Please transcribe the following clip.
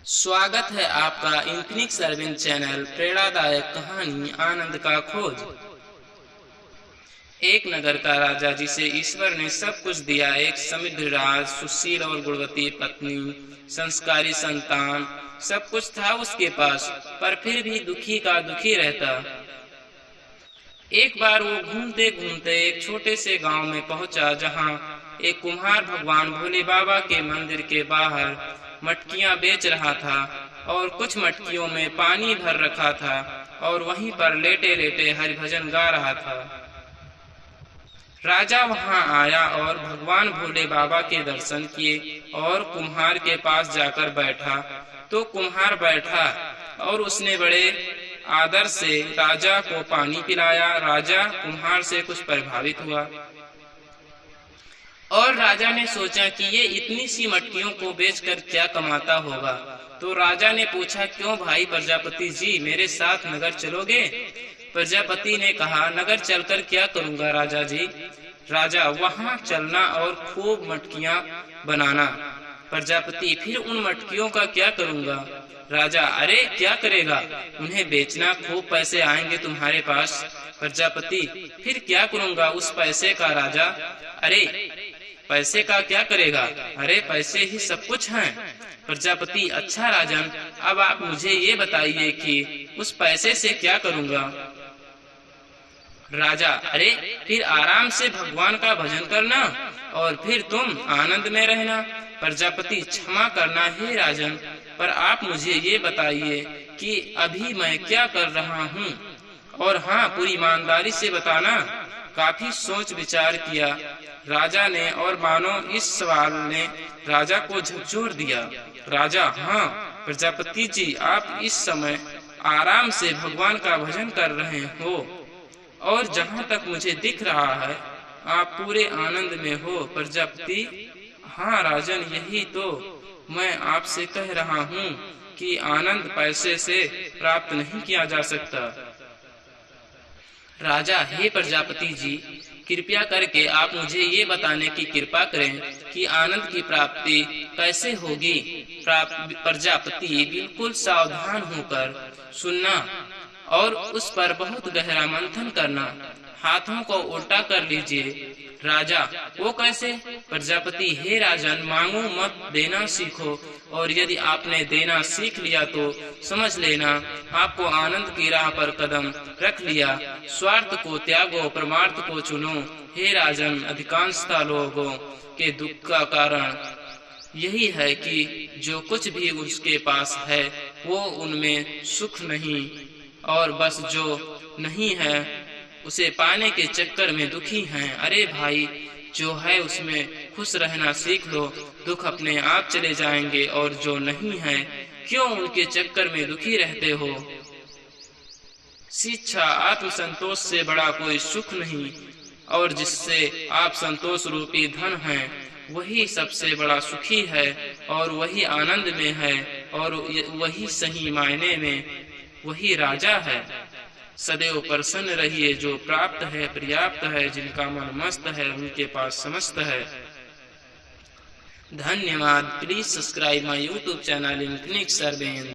स्वागत है आपका इन्फिनिक्स अरविंद चैनल प्रेरणादायक कहानी आनंद का खोज। एक नगर का राजा जिसे ईश्वर ने सब कुछ दिया, एक समृद्ध राज, सुशील और गुणवती पत्नी, संस्कारी संतान, सब कुछ था उसके पास, पर फिर भी दुखी का दुखी रहता। एक बार वो घूमते घूमते एक छोटे से गांव में पहुंचा, जहां एक कुम्हार भगवान भोले बाबा के मंदिर के बाहर मटकियां बेच रहा था और कुछ मटकियों में पानी भर रखा था और वहीं पर लेटे लेटे हरिभजन गा रहा था। राजा वहां आया और भगवान भोले बाबा के दर्शन किए और कुम्हार के पास जाकर बैठा। तो कुम्हार बैठा और उसने बड़े आदर से राजा को पानी पिलाया। राजा कुम्हार से कुछ प्रभावित हुआ और राजा ने सोचा कि ये इतनी सी मटकियों को बेचकर क्या कमाता होगा। तो राजा ने पूछा, क्यों भाई प्रजापति जी, मेरे साथ नगर चलोगे? प्रजापति ने कहा, नगर चलकर क्या करूंगा राजा जी? राजा, वहां चलना और खूब मटकियां बनाना। प्रजापति, फिर उन मटकियों का क्या करूंगा? राजा, अरे क्या करेगा, उन्हें बेचना, खूब पैसे आएंगे तुम्हारे पास। प्रजापति, फिर क्या करूंगा उस पैसे का राजा? अरे पैसे का क्या करेगा, अरे पैसे ही सब कुछ हैं। प्रजापति, अच्छा राजन, अब आप मुझे ये बताइए कि उस पैसे से क्या करूंगा? राजा, अरे फिर आराम से भगवान का भजन करना और फिर तुम आनंद में रहना। प्रजापति, क्षमा करना हे राजन, पर आप मुझे ये बताइए कि अभी मैं क्या कर रहा हूँ, और हाँ, पूरी ईमानदारी से बताना। काफी सोच विचार किया राजा ने, और मानो इस सवाल ने राजा को झकझोर दिया। राजा, हाँ प्रजापति जी, आप इस समय आराम से भगवान का भजन कर रहे हो और जहाँ तक मुझे दिख रहा है आप पूरे आनंद में हो। प्रजापति, हाँ राजन, यही तो मैं आपसे कह रहा हूँ कि आनंद पैसे से प्राप्त नहीं किया जा सकता। राजा, हे प्रजापति जी, कृपया करके आप मुझे ये बताने की कृपा करें कि आनंद की प्राप्ति कैसे होगी। प्रजापति, बिल्कुल सावधान होकर सुनना और उस पर बहुत गहरा मंथन करना। हाथों को उल्टा कर लीजिए। राजा, वो कैसे? प्रजापति, हे राजन, मांगो मत, देना सीखो, और यदि आपने देना सीख लिया तो समझ लेना आपको आनंद की राह पर कदम रख लिया। स्वार्थ को त्यागो, परमार्थ को चुनो। हे राजन, अधिकांशतः लोगों के दुख का कारण यही है कि जो कुछ भी उसके पास है वो उनमें सुख नहीं, और बस जो नहीं है उसे पाने के चक्कर में दुखी हैं। अरे भाई, जो है उसमें खुश रहना सीख लो, दुख अपने आप चले जाएंगे, और जो नहीं है क्यों उनके चक्कर में दुखी रहते हो? शिक्षा, आत्मसंतोष से बड़ा कोई सुख नहीं, और जिससे आप संतोष रूपी धन हैं वही सबसे बड़ा सुखी है, और वही आनंद में है, और वही सही मायने में वही राजा है। सदैव प्रसन्न रहिए, जो प्राप्त है पर्याप्त है, जिनका मन मस्त है उनके पास समस्त है। धन्यवाद। Please subscribe my YouTube channel Infinix Arvind.